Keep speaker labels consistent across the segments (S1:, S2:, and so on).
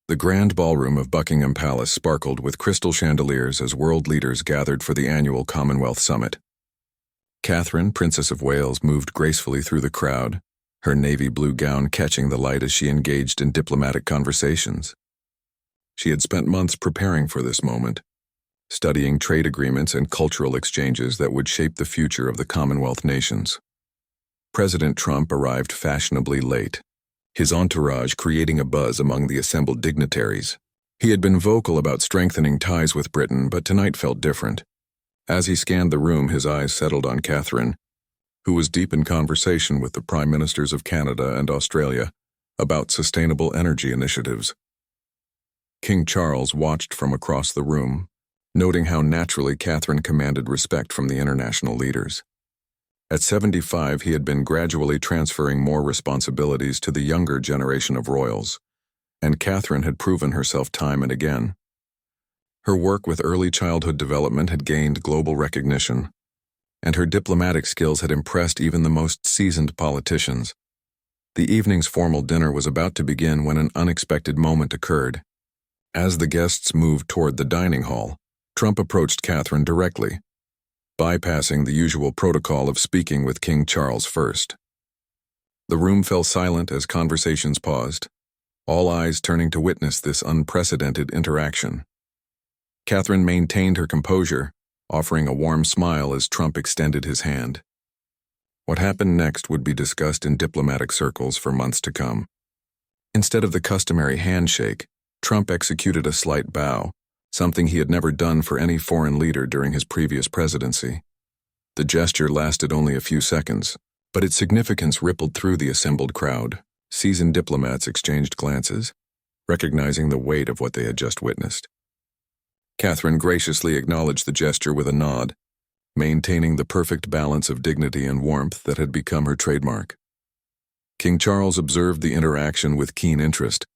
S1: The grand ballroom of Buckingham Palace sparkled with crystal chandeliers as world leaders gathered for the annual Commonwealth Summit. Catherine, Princess of Wales, moved gracefully through the crowd, her navy blue gown catching the light as she engaged in diplomatic conversations. She had spent months preparing for this moment, studying trade agreements and cultural exchanges that would shape the future of the Commonwealth nations. President Trump arrived fashionably late, his entourage creating a buzz among the assembled dignitaries. He had been vocal about strengthening ties with Britain, but tonight felt different. As he scanned the room, his eyes settled on Catherine, who was deep in conversation with the Prime Ministers of Canada and Australia about sustainable energy initiatives. King Charles watched from across the room, noting how naturally Catherine commanded respect from the international leaders. At 75, he had been gradually transferring more responsibilities to the younger generation of royals, and Catherine had proven herself time and again. Her work with early childhood development had gained global recognition, and her diplomatic skills had impressed even the most seasoned politicians. The evening's formal dinner was about to begin when an unexpected moment occurred. As the guests moved toward the dining hall, Trump approached Catherine directly, bypassing the usual protocol of speaking with King Charles first. The room fell silent as conversations paused, all eyes turning to witness this unprecedented interaction. Catherine maintained her composure, offering a warm smile as Trump extended his hand. What happened next would be discussed in diplomatic circles for months to come. Instead of the customary handshake, Trump executed a slight bow, something he had never done for any foreign leader during his previous presidency. The gesture lasted only a few seconds, but its significance rippled through the assembled crowd. Seasoned diplomats exchanged glances, recognizing the weight of what they had just witnessed. Catherine graciously acknowledged the gesture with a nod, maintaining the perfect balance of dignity and warmth that had become her trademark. King Charles observed the interaction with keen interest,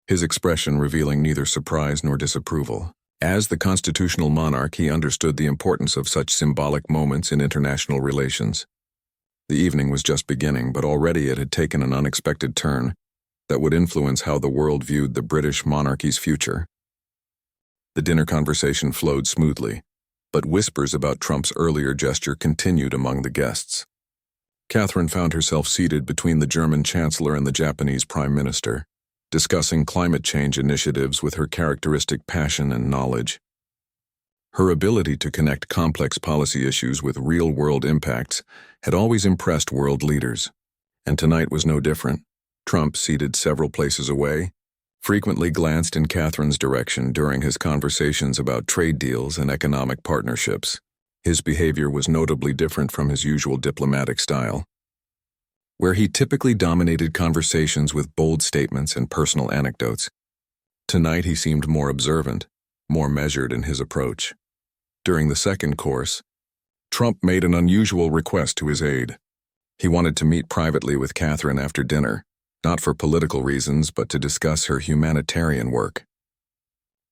S1: his expression revealing neither surprise nor disapproval. As the constitutional monarch, he understood the importance of such symbolic moments in international relations. The evening was just beginning, but already it had taken an unexpected turn that would influence how the world viewed the British monarchy's future. The dinner conversation flowed smoothly, but whispers about Trump's earlier gesture continued among the guests. Catherine found herself seated between the German Chancellor and the Japanese Prime Minister, discussing climate change initiatives with her characteristic passion and knowledge. Her ability to connect complex policy issues with real-world impacts had always impressed world leaders, and tonight was no different. Trump, seated several places away, frequently glanced in Catherine's direction during his conversations about trade deals and economic partnerships. His behavior was notably different from his usual diplomatic style, where he typically dominated conversations with bold statements and personal anecdotes. Tonight he seemed more observant, more measured in his approach. During the second course, Trump made an unusual request to his aide. He wanted to meet privately with Catherine after dinner, not for political reasons but to discuss her humanitarian work.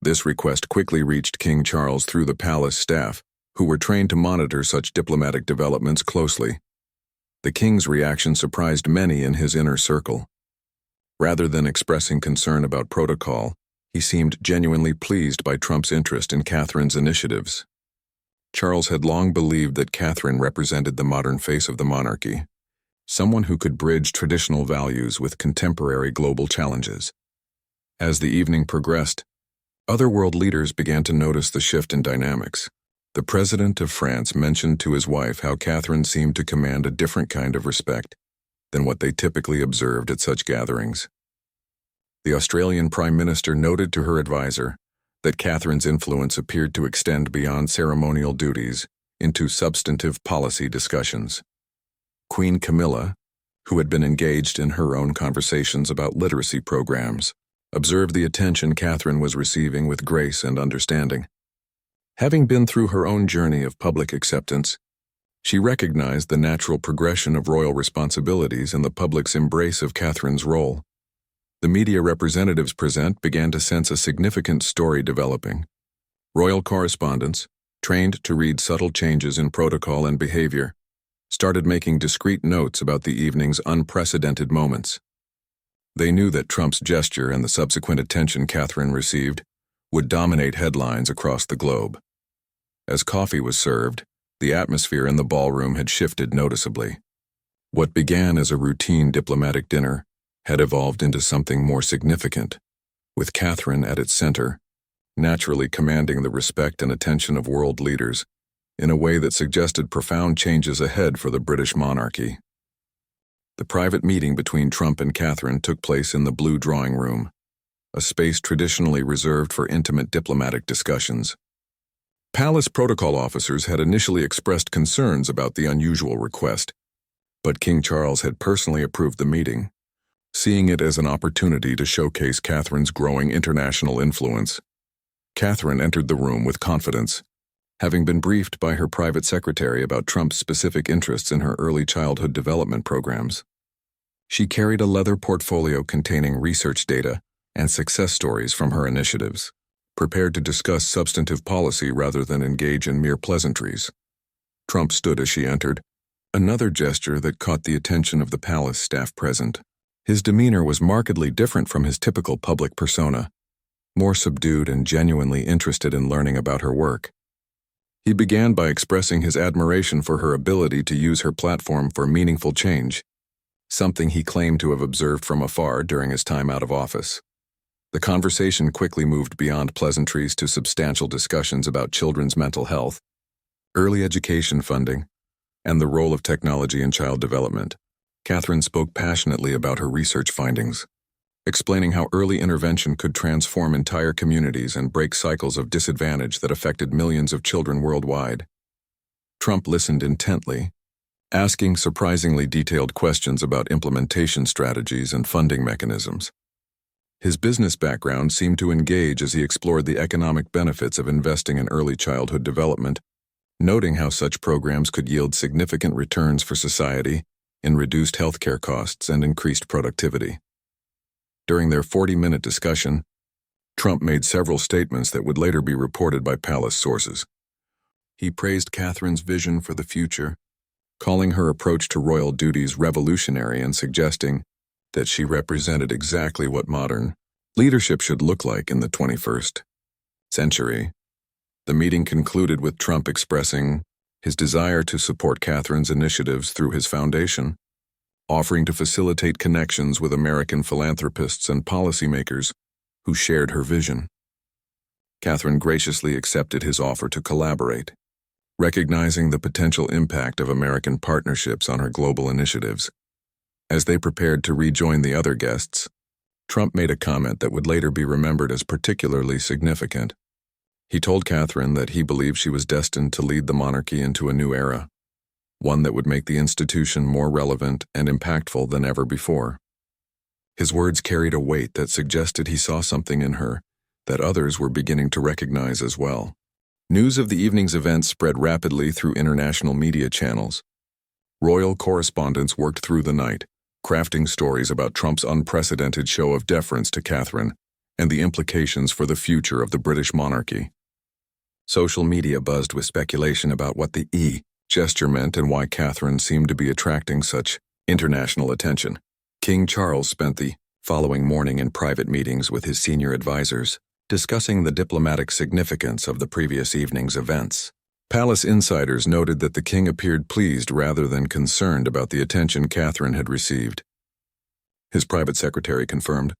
S1: This request quickly reached King Charles through the palace staff, who were trained to monitor such diplomatic developments closely. The king's reaction surprised many in his inner circle. Rather than expressing concern about protocol, he seemed genuinely pleased by Trump's interest in Catherine's initiatives. Charles had long believed that Catherine represented the modern face of the monarchy, someone who could bridge traditional values with contemporary global challenges. As the evening progressed, other world leaders began to notice the shift in dynamics. The President of France mentioned to his wife how Catherine seemed to command a different kind of respect than what they typically observed at such gatherings. The Australian Prime Minister noted to her advisor that Catherine's influence appeared to extend beyond ceremonial duties into substantive policy discussions. Queen Camilla, who had been engaged in her own conversations about literacy programs, observed the attention Catherine was receiving with grace and understanding. Having been through her own journey of public acceptance, she recognized the natural progression of royal responsibilities and the public's embrace of Catherine's role. The media representatives present began to sense a significant story developing. Royal correspondents, trained to read subtle changes in protocol and behavior, started making discreet notes about the evening's unprecedented moments. They knew that Trump's gesture and the subsequent attention Catherine received would dominate headlines across the globe. As coffee was served, the atmosphere in the ballroom had shifted noticeably. What began as a routine diplomatic dinner had evolved into something more significant, with Catherine at its center, naturally commanding the respect and attention of world leaders in a way that suggested profound changes ahead for the British monarchy. The private meeting between Trump and Catherine took place in the Blue Drawing Room, a space traditionally reserved for intimate diplomatic discussions. Palace protocol officers had initially expressed concerns about the unusual request, but King Charles had personally approved the meeting, seeing it as an opportunity to showcase Catherine's growing international influence. Catherine entered the room with confidence, having been briefed by her private secretary about Trump's specific interests in her early childhood development programs. She carried a leather portfolio containing research data and success stories from her initiatives, prepared to discuss substantive policy rather than engage in mere pleasantries. Trump stood as she entered, another gesture that caught the attention of the palace staff present. His demeanor was markedly different from his typical public persona, more subdued and genuinely interested in learning about her work. He began by expressing his admiration for her ability to use her platform for meaningful change, something he claimed to have observed from afar during his time out of office. The conversation quickly moved beyond pleasantries to substantial discussions about children's mental health, early education funding, and the role of technology in child development. Catherine spoke passionately about her research findings, explaining how early intervention could transform entire communities and break cycles of disadvantage that affected millions of children worldwide. Trump listened intently, asking surprisingly detailed questions about implementation strategies and funding mechanisms. His business background seemed to engage as he explored the economic benefits of investing in early childhood development, noting how such programs could yield significant returns for society in reduced healthcare costs and increased productivity. During their 40-minute discussion, Trump made several statements that would later be reported by palace sources. He praised Catherine's vision for the future, calling her approach to royal duties revolutionary and suggesting that she represented exactly what modern leadership should look like in the 21st century. The meeting concluded with Trump expressing his desire to support Catherine's initiatives through his foundation, offering to facilitate connections with American philanthropists and policymakers who shared her vision. Catherine graciously accepted his offer to collaborate, recognizing the potential impact of American partnerships on her global initiatives. As they prepared to rejoin the other guests, Trump made a comment that would later be remembered as particularly significant. He told Catherine that he believed she was destined to lead the monarchy into a new era, one that would make the institution more relevant and impactful than ever before. His words carried a weight that suggested he saw something in her that others were beginning to recognize as well. News of the evening's events spread rapidly through international media channels. Royal correspondents worked through the night, crafting stories about Trump's unprecedented show of deference to Catherine and the implications for the future of the British monarchy. Social media buzzed with speculation about what the gesture meant and why Catherine seemed to be attracting such international attention. King Charles spent the following morning in private meetings with his senior advisors, discussing the diplomatic significance of the previous evening's events. Palace insiders noted that the king appeared pleased rather than concerned about the attention Catherine had received. His private secretary confirmed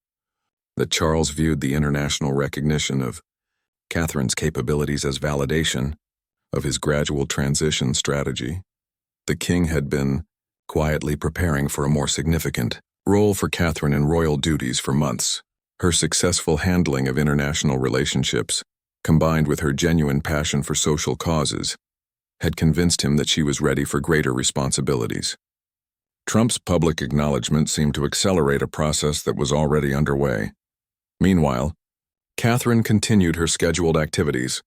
S1: that Charles viewed the international recognition of Catherine's capabilities as validation of his gradual transition strategy. The king had been quietly preparing for a more significant role for Catherine in royal duties for months. Her successful handling of international relationships, combined with her genuine passion for social causes, had convinced him that she was ready for greater responsibilities. Trump's public acknowledgement seemed to accelerate a process that was already underway. Meanwhile, Catherine continued her scheduled activities,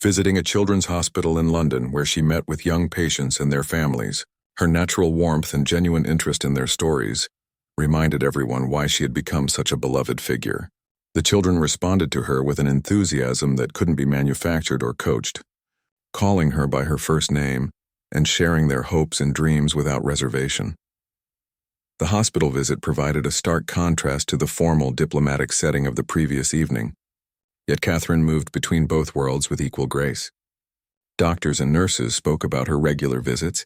S1: visiting a children's hospital in London where she met with young patients and their families. Her natural warmth and genuine interest in their stories reminded everyone why she had become such a beloved figure. The children responded to her with an enthusiasm that couldn't be manufactured or coached, calling her by her first name and sharing their hopes and dreams without reservation. The hospital visit provided a stark contrast to the formal diplomatic setting of the previous evening, yet Catherine moved between both worlds with equal grace. Doctors and nurses spoke about her regular visits,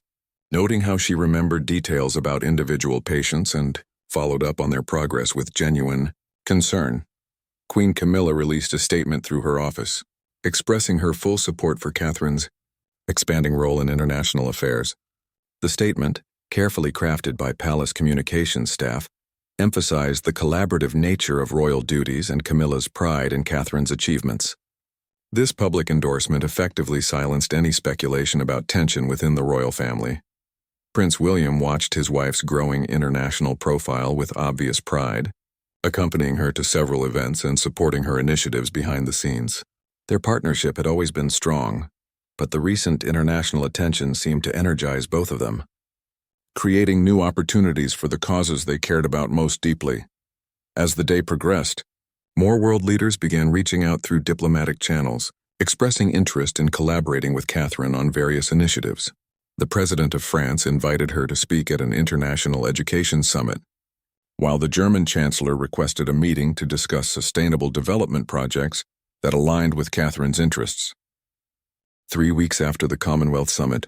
S1: noting how she remembered details about individual patients and followed up on their progress with genuine concern. Queen Camilla released a statement through her office, expressing her full support for Catherine's expanding role in international affairs. The statement, carefully crafted by palace communications staff, emphasized the collaborative nature of royal duties and Camilla's pride in Catherine's achievements. This public endorsement effectively silenced any speculation about tension within the royal family. Prince William watched his wife's growing international profile with obvious pride, accompanying her to several events and supporting her initiatives behind the scenes. Their partnership had always been strong, but the recent international attention seemed to energize both of them, creating new opportunities for the causes they cared about most deeply. As the day progressed, more world leaders began reaching out through diplomatic channels, expressing interest in collaborating with Catherine on various initiatives. The President of France invited her to speak at an international education summit, while the German Chancellor requested a meeting to discuss sustainable development projects that aligned with Catherine's interests. 3 weeks after the Commonwealth Summit,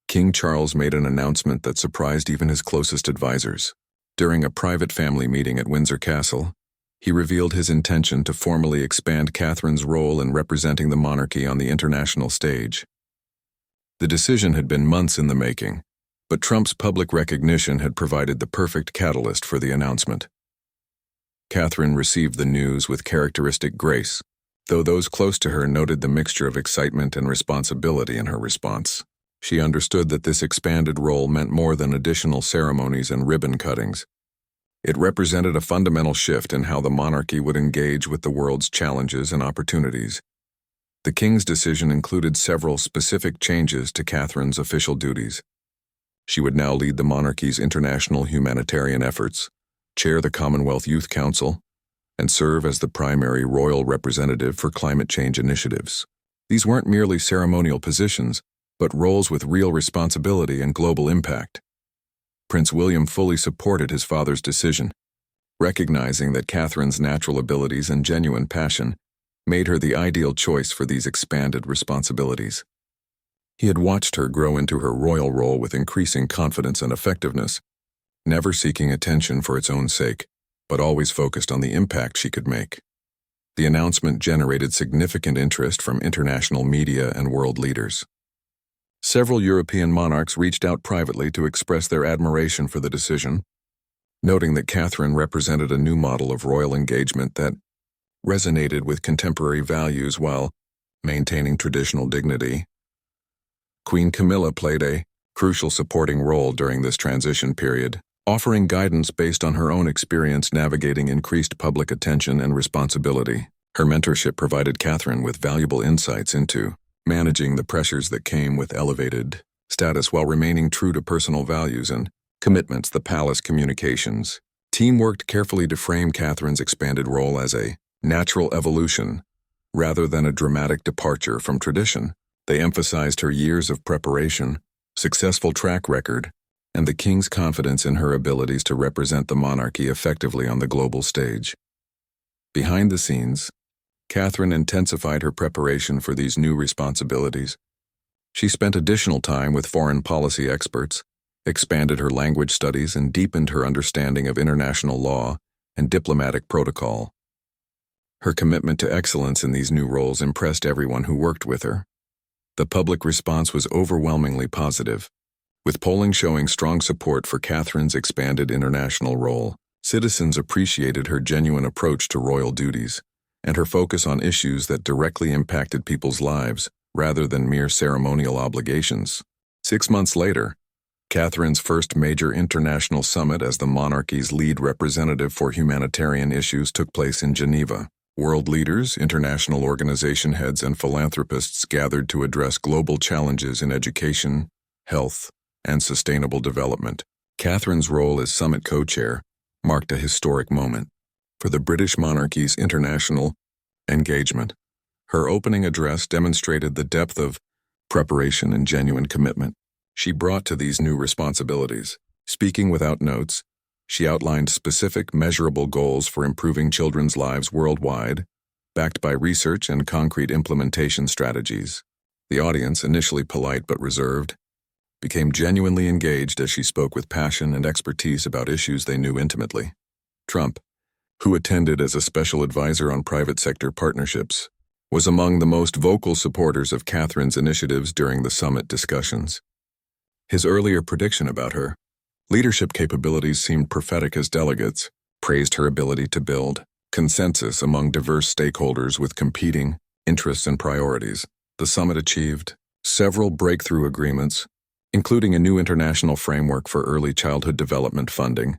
S1: King Charles made an announcement that surprised even his closest advisors. During a private family meeting at Windsor Castle, he revealed his intention to formally expand Catherine's role in representing the monarchy on the international stage. The decision had been months in the making, but Trump's public recognition had provided the perfect catalyst for the announcement. Catherine received the news with characteristic grace, though those close to her noted the mixture of excitement and responsibility in her response. She understood that this expanded role meant more than additional ceremonies and ribbon cuttings. It represented a fundamental shift in how the monarchy would engage with the world's challenges and opportunities. The king's decision included several specific changes to Catherine's official duties. She would now lead the monarchy's international humanitarian efforts, chair the Commonwealth Youth Council, and serve as the primary royal representative for climate change initiatives. These weren't merely ceremonial positions, but roles with real responsibility and global impact. Prince William fully supported his father's decision, recognizing that Catherine's natural abilities and genuine passion made her the ideal choice for these expanded responsibilities. He had watched her grow into her royal role with increasing confidence and effectiveness, never seeking attention for its own sake, but always focused on the impact she could make. The announcement generated significant interest from international media and world leaders. Several European monarchs reached out privately to express their admiration for the decision, noting that Catherine represented a new model of royal engagement that resonated with contemporary values while maintaining traditional dignity. Queen Camilla played a crucial supporting role during this transition period, offering guidance based on her own experience navigating increased public attention and responsibility. Her mentorship provided Catherine with valuable insights into managing the pressures that came with elevated status while remaining true to personal values and commitments. The palace communications team worked carefully to frame Catherine's expanded role as a natural evolution rather than a dramatic departure from tradition. They emphasized her years of preparation, successful track record, and the king's confidence in her abilities to represent the monarchy effectively on the global stage. Behind the scenes, Catherine intensified her preparation for these new responsibilities. She spent additional time with foreign policy experts, expanded her language studies, and deepened her understanding of international law and diplomatic protocol. Her commitment to excellence in these new roles impressed everyone who worked with her. The public response was overwhelmingly positive, with polling showing strong support for Catherine's expanded international role. Citizens appreciated her genuine approach to royal duties and her focus on issues that directly impacted people's lives rather than mere ceremonial obligations. 6 months later, Catherine's first major international summit as the monarchy's lead representative for humanitarian issues took place in Geneva. World leaders, international organization heads, and philanthropists gathered to address global challenges in education, health, and sustainable development. Catherine's role as summit co-chair marked a historic moment for the British monarchy's international engagement. Her opening address demonstrated the depth of preparation and genuine commitment she brought to these new responsibilities. Speaking without notes, She outlined specific, measurable goals for improving children's lives worldwide, backed by research and concrete implementation strategies. The audience, initially polite but reserved, became genuinely engaged as she spoke with passion and expertise about issues they knew intimately. Trump, who attended as a special advisor on private sector partnerships, was among the most vocal supporters of Catherine's initiatives during the summit discussions. His earlier prediction about her leadership capabilities seemed prophetic as delegates praised her ability to build consensus among diverse stakeholders with competing interests and priorities. The summit achieved several breakthrough agreements, including a new international framework for early childhood development funding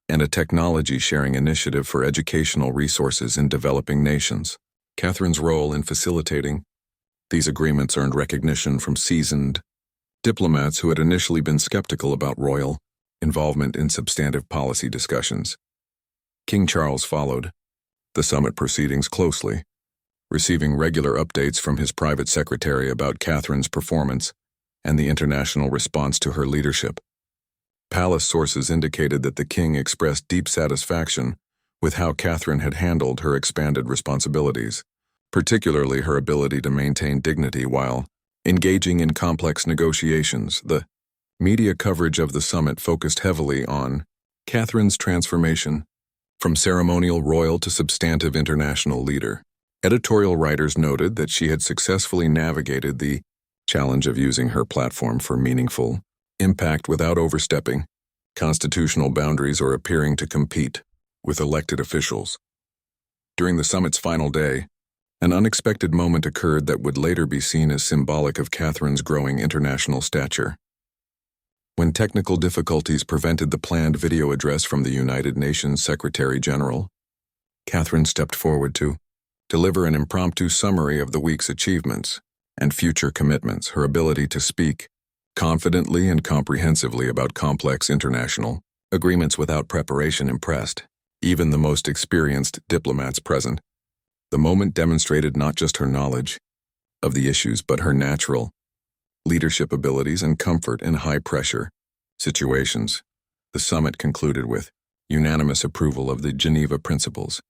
S1: and a technology-sharing initiative for educational resources in developing nations. Catherine's role in facilitating these agreements earned recognition from seasoned diplomats who had initially been skeptical about royal involvement in substantive policy discussions. King Charles followed the summit proceedings closely, receiving regular updates from his private secretary about Catherine's performance and the international response to her leadership. Palace sources indicated that the king expressed deep satisfaction with how Catherine had handled her expanded responsibilities, particularly her ability to maintain dignity while engaging in complex negotiations. The media coverage of the summit focused heavily on Catherine's transformation from ceremonial royal to substantive international leader. Editorial writers noted that she had successfully navigated the challenge of using her platform for meaningful impact without overstepping constitutional boundaries or appearing to compete with elected officials. During the summit's final day, an unexpected moment occurred that would later be seen as symbolic of Catherine's growing international stature. When technical difficulties prevented the planned video address from the United Nations Secretary General, Catherine stepped forward to deliver an impromptu summary of the week's achievements and future commitments. Her ability to speak confidently and comprehensively about complex international agreements without preparation impressed even the most experienced diplomats present. The moment demonstrated not just her knowledge of the issues but her natural leadership abilities and comfort in high-pressure situations. The summit concluded with unanimous approval of the Geneva Principles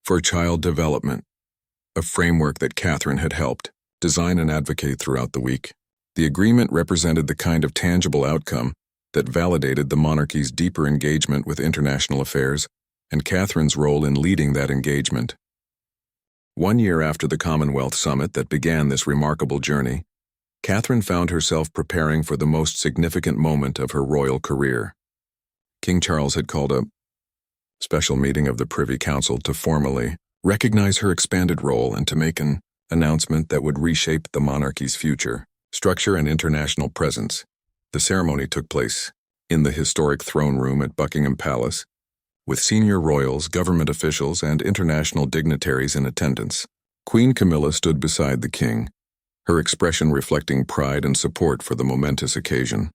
S1: for Child Development, a framework that Catherine had helped design and advocate throughout the week. The agreement represented the kind of tangible outcome that validated the monarchy's deeper engagement with international affairs and Catherine's role in leading that engagement. 1 year after the Commonwealth Summit that began this remarkable journey, Catherine found herself preparing for the most significant moment of her royal career. King Charles had called a special meeting of the Privy Council to formally recognize her expanded role and to make an announcement that would reshape the monarchy's future, structure, and international presence. The ceremony took place in the historic throne room at Buckingham Palace, with senior royals, government officials, and international dignitaries in attendance. Queen Camilla stood beside the king, her expression reflecting pride and support for the momentous occasion.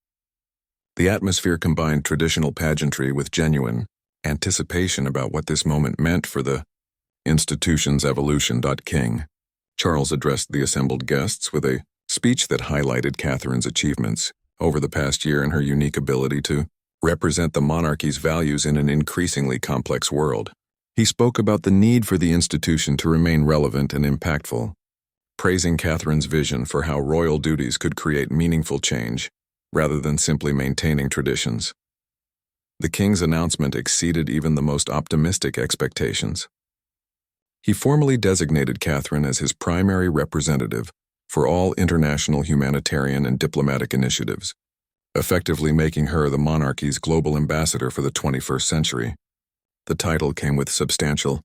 S1: The atmosphere combined traditional pageantry with genuine anticipation about what this moment meant for the institution's evolution. King Charles addressed the assembled guests with a speech that highlighted Catherine's achievements over the past year and her unique ability to represent the monarchy's values in an increasingly complex world. He spoke about the need for the institution to remain relevant and impactful, praising Catherine's vision for how royal duties could create meaningful change, rather than simply maintaining traditions. The king's announcement exceeded even the most optimistic expectations. He formally designated Catherine as his primary representative for all international humanitarian and diplomatic initiatives, effectively making her the monarchy's global ambassador for the 21st century. The title came with substantial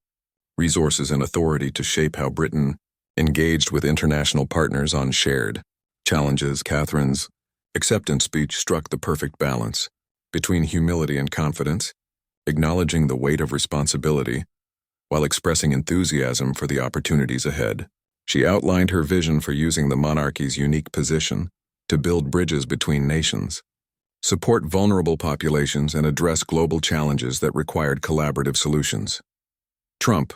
S1: resources and authority to shape how Britain engaged with international partners on shared challenges. Catherine's acceptance speech struck the perfect balance between humility and confidence, acknowledging the weight of responsibility while expressing enthusiasm for the opportunities ahead. She outlined her vision for using the monarchy's unique position to build bridges between nations, support vulnerable populations, and address global challenges that required collaborative solutions. Trump,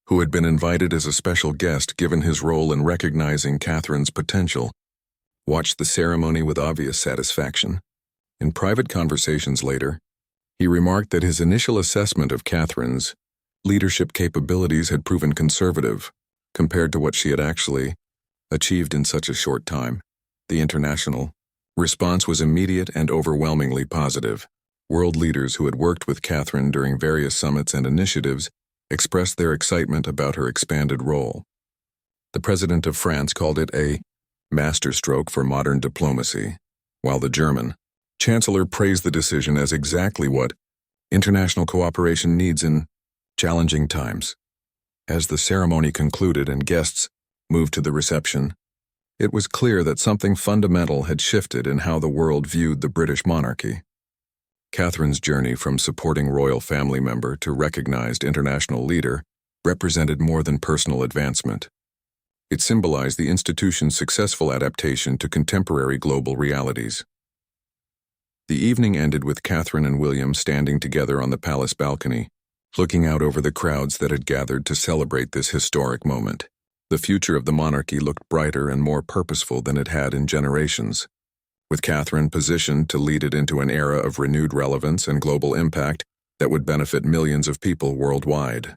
S1: who had been invited as a special guest given his role in recognizing Catherine's potential, watched the ceremony with obvious satisfaction. In private conversations later, He remarked that his initial assessment of Catherine's leadership capabilities had proven conservative compared to what she had actually achieved in such a short time. The international response was immediate and overwhelmingly positive. World leaders who had worked with Catherine during various summits and initiatives expressed their excitement about her expanded role. The President of France called it a masterstroke for modern diplomacy, while the German Chancellor praised the decision as exactly what international cooperation needs in challenging times. As the ceremony concluded and guests moved to the reception, it was clear that something fundamental had shifted in how the world viewed the British monarchy. Catherine's journey from supporting royal family member to recognized international leader represented more than personal advancement. It symbolized the institution's successful adaptation to contemporary global realities. The evening ended with Catherine and William standing together on the palace balcony, looking out over the crowds that had gathered to celebrate this historic moment. The future of the monarchy looked brighter and more purposeful than it had in generations, with Catherine positioned to lead it into an era of renewed relevance and global impact that would benefit millions of people worldwide.